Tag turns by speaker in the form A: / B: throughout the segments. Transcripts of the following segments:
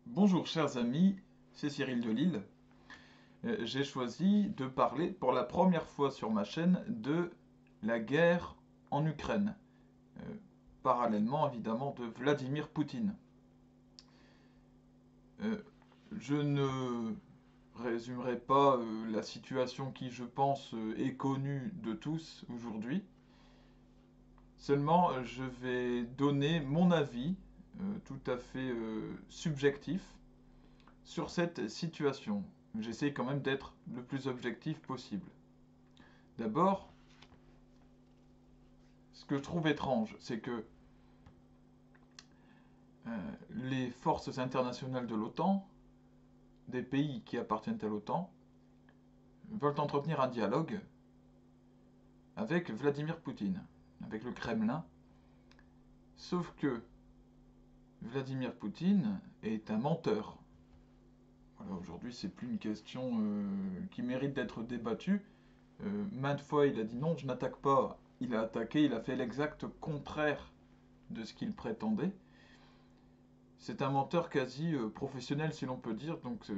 A: Bonjour chers amis, c'est Cyril Delisle. J'ai choisi de parler pour la première fois sur ma chaîne de la guerre en Ukraine, euh, parallèlement évidemment de Vladimir Poutine. Euh, je ne résumerai pas la situation qui, je pense, est connue de tous aujourd'hui. Seulement, je vais donner mon avis tout à fait subjectif sur cette situation. J'essaie quand même d'être le plus objectif possible. D'abord, ce que je trouve étrange, c'est que les forces internationales de l'OTAN, des pays qui appartiennent à l'OTAN, veulent entretenir un dialogue avec Vladimir Poutine, avec le Kremlin. Sauf que Vladimir Poutine est un menteur. Voilà, aujourd'hui, c'est plus une question qui mérite d'être débattue. Maintes fois, il a dit non, je n'attaque pas. Il a attaqué, il a fait l'exact contraire de ce qu'il prétendait. C'est un menteur quasi professionnel, si l'on peut dire, donc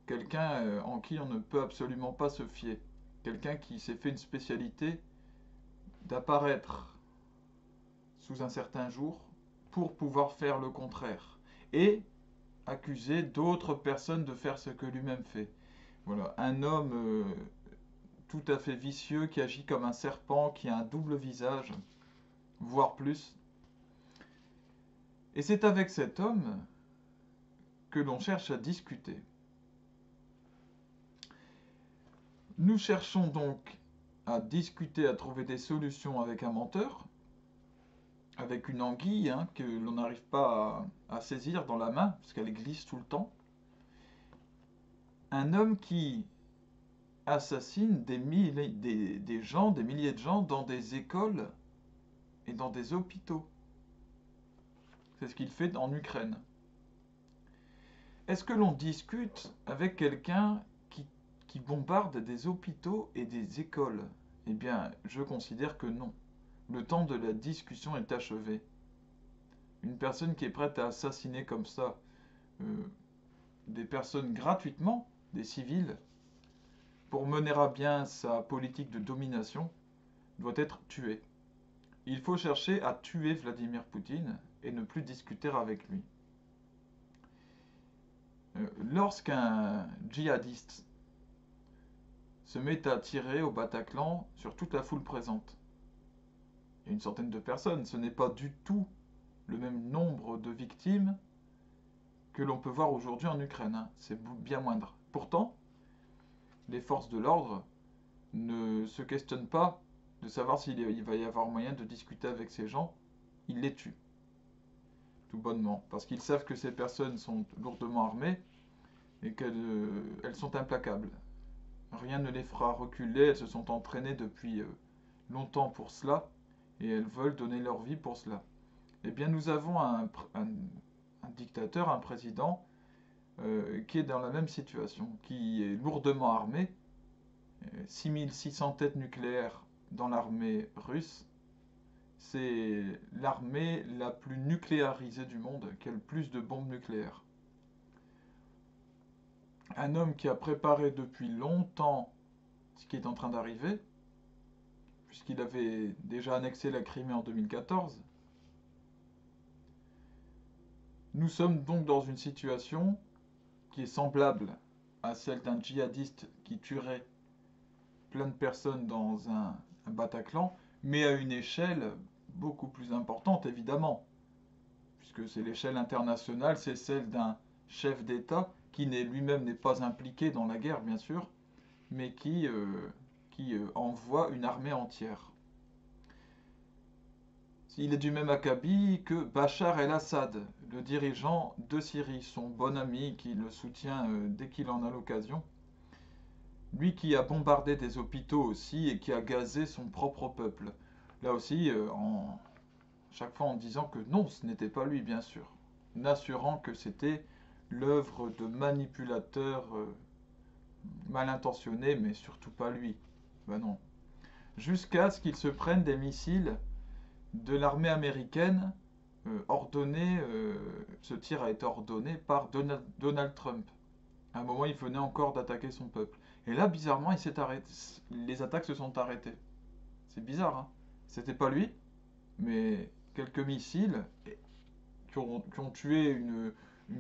A: quelqu'un en qui on ne peut absolument pas se fier. Quelqu'un qui s'est fait une spécialité d'apparaître sous un certain jour pour pouvoir faire le contraire. Et accuser d'autres personnes de faire ce que lui-même fait. Voilà, un homme tout à fait vicieux qui agit comme un serpent, qui a un double visage, voire plus. Et c'est avec cet homme que l'on cherche à discuter. Nous cherchons donc à discuter, à trouver des solutions avec un menteur, avec une anguille que l'on n'arrive pas à saisir dans la main, parce qu'elle glisse tout le temps. Un homme qui assassine des gens, des milliers de gens dans des écoles et dans des hôpitaux. C'est ce qu'il fait en Ukraine. Est-ce que l'on discute avec quelqu'un qui bombarde des hôpitaux et des écoles? Eh bien, je considère que non. Le temps de la discussion est achevé. Une personne qui est prête à assassiner comme ça euh, des personnes gratuitement, des civils, pour mener à bien sa politique de domination, doit être tuée. Il faut chercher à tuer Vladimir Poutine et ne plus discuter avec lui. Lorsqu'un djihadiste se met à tirer au Bataclan sur toute la foule présente, il y a une centaine de personnes, ce n'est pas du tout le même nombre de victimes que l'on peut voir aujourd'hui en Ukraine, hein. C'est bien moindre. Pourtant, les forces de l'ordre ne se questionnent pas de savoir s'il va y avoir moyen de discuter avec ces gens, ils les tuent, tout bonnement, parce qu'ils savent que ces personnes sont lourdement armées et qu'elles sont implacables. Rien ne les fera reculer, elles se sont entraînées depuis longtemps pour cela, et elles veulent donner leur vie pour cela. Eh bien, nous avons un dictateur, un président, qui est dans la même situation, qui est lourdement armé, 6600 têtes nucléaires dans l'armée russe. C'est l'armée la plus nucléarisée du monde, qui a le plus de bombes nucléaires. Un homme qui a préparé depuis longtemps ce qui est en train d'arriver, puisqu'il avait déjà annexé la Crimée en 2014. Nous sommes donc dans une situation qui est semblable à celle d'un djihadiste qui tuerait plein de personnes dans un Bataclan, mais à une échelle beaucoup plus importante, évidemment, puisque c'est l'échelle internationale, c'est celle d'un chef d'État qui lui-même n'est pas impliqué dans la guerre, bien sûr, mais qui envoie une armée entière. Il est du même acabit que Bachar el-Assad, le dirigeant de Syrie, son bon ami qui le soutient dès qu'il en a l'occasion. Lui qui a bombardé des hôpitaux aussi et qui a gazé son propre peuple. Là aussi, chaque fois en disant que non, ce n'était pas lui, bien sûr. En assurant que c'était l'œuvre de manipulateurs mal intentionnés, mais surtout pas lui. Ben non. Jusqu'à ce qu'il se prenne des missiles de l'armée américaine ce tir a été ordonné par Donald Trump. À un moment, il venait encore d'attaquer son peuple. Et là, bizarrement, il s'est arrêté. Les attaques se sont arrêtées. C'est bizarre, hein? C'était pas lui, mais quelques missiles qui ont tué une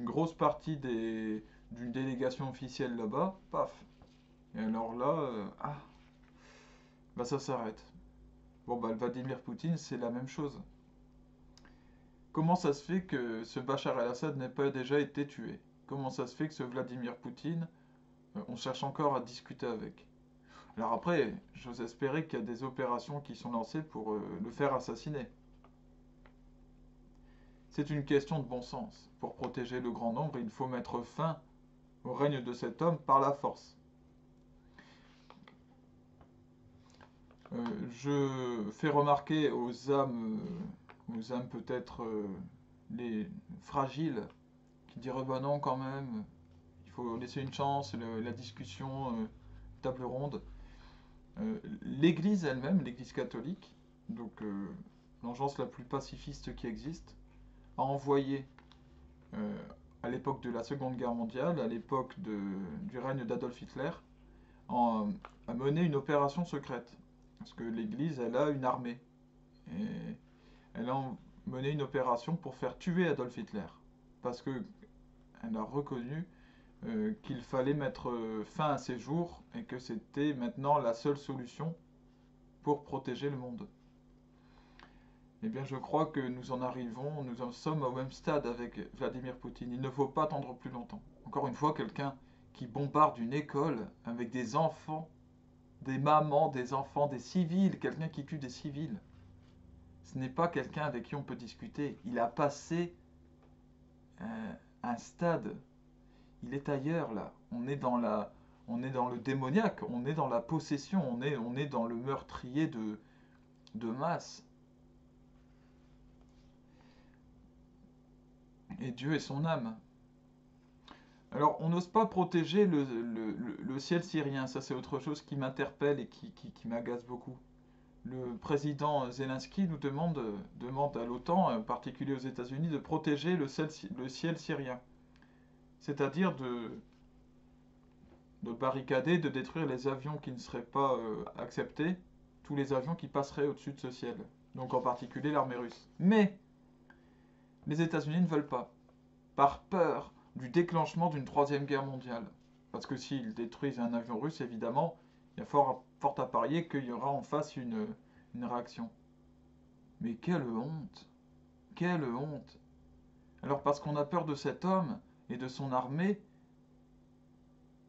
A: grosse partie d'une délégation officielle là-bas. Paf. Et alors là, bah ça s'arrête. Bon, bah, le Vladimir Poutine, c'est la même chose. Comment ça se fait que ce Bachar el-Assad n'ait pas déjà été tué? Comment ça se fait que ce Vladimir Poutine, on cherche encore à discuter avec? Alors après, j'ose espérer qu'il y a des opérations qui sont lancées pour le faire assassiner. C'est une question de bon sens. Pour protéger le grand nombre, il faut mettre fin au règne de cet homme par la force. Je fais remarquer aux âmes peut-être les fragiles, qui diraient bah non quand même, il faut laisser une chance, la discussion, table ronde. L'Église elle-même, l'Église catholique, donc l'engeance la plus pacifiste qui existe, a envoyé euh, à l'époque de la Seconde Guerre mondiale, à l'époque du règne d'Adolf Hitler, a mené une opération secrète. Parce que l'Église, elle a une armée. Et elle a mené une opération pour faire tuer Adolf Hitler. Parce qu'elle a reconnu qu'il fallait mettre fin à ses jours et que c'était maintenant la seule solution pour protéger le monde. Eh bien, je crois que nous en sommes au même stade avec Vladimir Poutine. Il ne faut pas attendre plus longtemps. Encore une fois, quelqu'un qui bombarde une école avec des enfants, des mamans, des enfants, des civils, quelqu'un qui tue des civils. Ce n'est pas quelqu'un avec qui on peut discuter. Il a passé un stade. Il est ailleurs là. On est dans le démoniaque, on est dans la possession, on est dans le meurtrier de masse. Et Dieu est son âme. Alors, on n'ose pas protéger le ciel syrien, ça c'est autre chose qui m'interpelle et qui m'agace beaucoup. Le président Zelensky demande à l'OTAN, en particulier aux États-Unis, de protéger le ciel syrien. C'est-à-dire de barricader, de détruire les avions qui ne seraient pas acceptés, tous les avions qui passeraient au-dessus de ce ciel. Donc en particulier l'armée russe. Mais les États-Unis ne veulent pas, par peur du déclenchement d'une troisième guerre mondiale. Parce que s'ils détruisent un avion russe, évidemment, il y a fort à parier qu'il y aura en face une réaction. Mais quelle honte! Quelle honte! Alors parce qu'on a peur de cet homme et de son armée,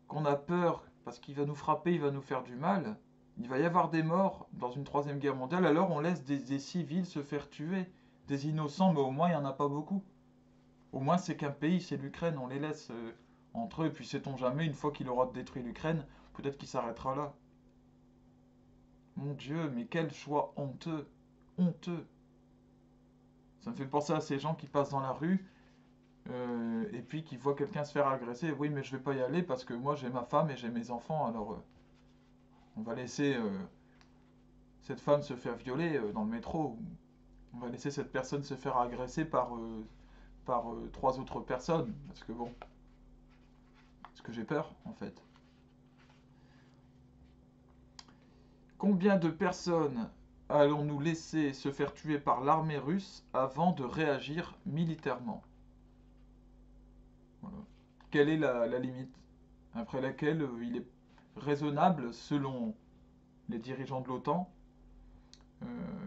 A: qu'on a peur parce qu'il va nous frapper, il va nous faire du mal, il va y avoir des morts dans une troisième guerre mondiale, alors on laisse des civils se faire tuer, des innocents, mais au moins il n'y en a pas beaucoup. Au moins c'est qu'un pays, c'est l'Ukraine, on les laisse entre eux, et puis sait-on jamais, une fois qu'il aura détruit l'Ukraine, peut-être qu'il s'arrêtera là. Mon Dieu, mais quel choix honteux, honteux. Ça me fait penser à ces gens qui passent dans la rue et puis qui voient quelqu'un se faire agresser. Oui, mais je vais pas y aller parce que moi j'ai ma femme et j'ai mes enfants, alors on va laisser cette femme se faire violer dans le métro. On va laisser cette personne se faire agresser par trois autres personnes. Parce que bon, parce que j'ai peur en fait. Combien de personnes allons-nous laisser se faire tuer par l'armée russe avant de réagir militairement? Voilà. Quelle est la limite après laquelle il est raisonnable, selon les dirigeants de l'OTAN,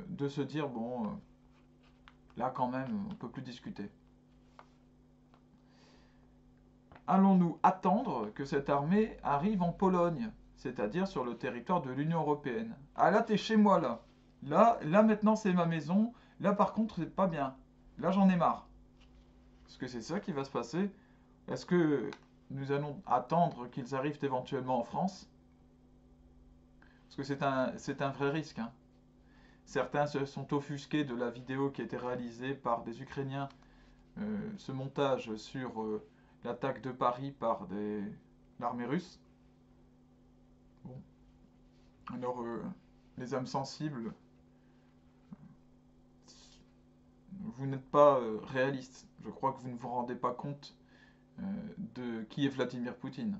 A: de se dire, bon, là quand même, on ne peut plus discuter. Allons-nous attendre que cette armée arrive en Pologne, c'est-à-dire sur le territoire de l'Union européenne? Ah là, t'es chez moi, là. Là maintenant, c'est ma maison. Là, par contre, c'est pas bien. Là, j'en ai marre. Est-ce que c'est ça qui va se passer? Est-ce que nous allons attendre qu'ils arrivent éventuellement en France? Parce que c'est un vrai risque, hein. Certains se sont offusqués de la vidéo qui a été réalisée par des Ukrainiens, ce montage sur l'attaque de Paris par l'armée russe. Bon. Alors, les âmes sensibles vous n'êtes pas réaliste. Je crois que vous ne vous rendez pas compte de qui est Vladimir Poutine.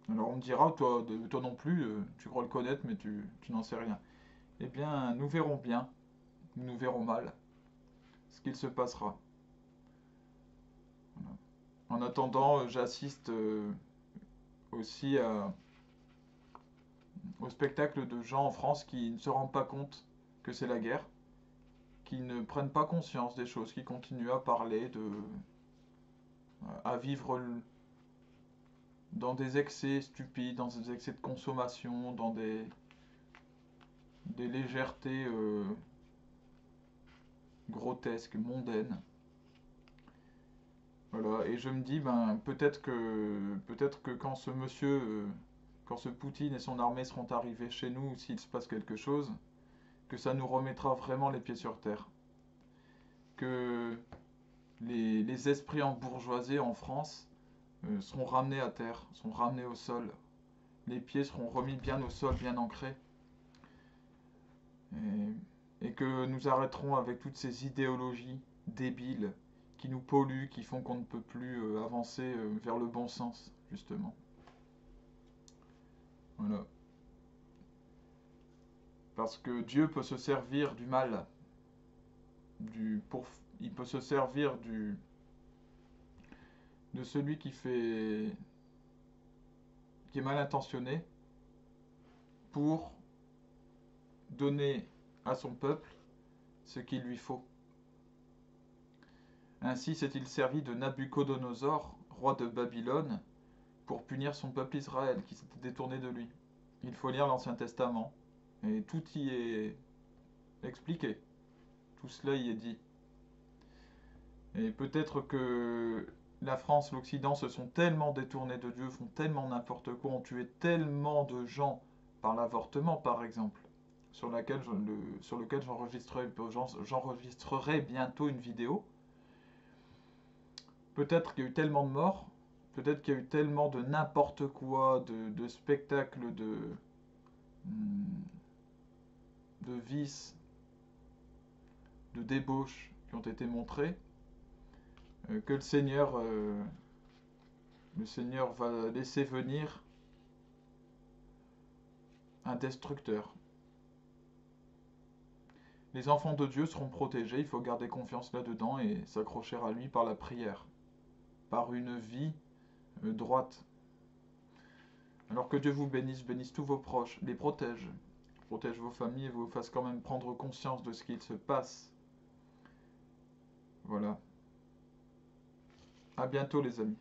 A: Alors on me dira, toi non plus, tu crois le connaître, mais tu n'en sais rien. Eh bien, nous verrons bien, nous verrons mal, ce qu'il se passera. Voilà. En attendant, j'assiste aussi au spectacle de gens en France qui ne se rendent pas compte que c'est la guerre, qui ne prennent pas conscience des choses, qui continuent à parler à vivre dans des excès stupides, dans des excès de consommation, dans des légèretés grotesques, mondaines. Voilà, et je me dis, ben, peut-être que quand ce Poutine et son armée seront arrivés chez nous, s'il se passe quelque chose, que ça nous remettra vraiment les pieds sur terre. Que les esprits embourgeoisés en France seront ramenés à terre, seront ramenés au sol. Les pieds seront remis bien au sol, bien ancrés. Et que nous arrêterons avec toutes ces idéologies débiles qui nous polluent, qui font qu'on ne peut plus avancer vers le bon sens, justement. Voilà. Parce que Dieu peut se servir du mal, il peut se servir de celui qui est mal intentionné pour donner à son peuple ce qu'il lui faut. Ainsi s'est-il servi de Nabuchodonosor, roi de Babylone, pour punir son peuple Israël qui s'était détourné de lui. Il faut lire l'Ancien Testament et tout y est expliqué. Tout cela y est dit. Et peut-être que la France, l'Occident se sont tellement détournés de Dieu, font tellement n'importe quoi, ont tué tellement de gens par l'avortement par exemple, sur lequel j'enregistrerai bientôt une vidéo. Peut-être qu'il y a eu tellement de morts, peut-être qu'il y a eu tellement de n'importe quoi, de spectacles, de vices, de débauches qui ont été montrés, que le Seigneur va laisser venir un destructeur. Les enfants de Dieu seront protégés, il faut garder confiance là-dedans et s'accrocher à lui par la prière, par une vie droite. Alors que Dieu vous bénisse, bénisse tous vos proches, les protège vos familles et vous fasse quand même prendre conscience de ce qu'il se passe. Voilà. À bientôt les amis.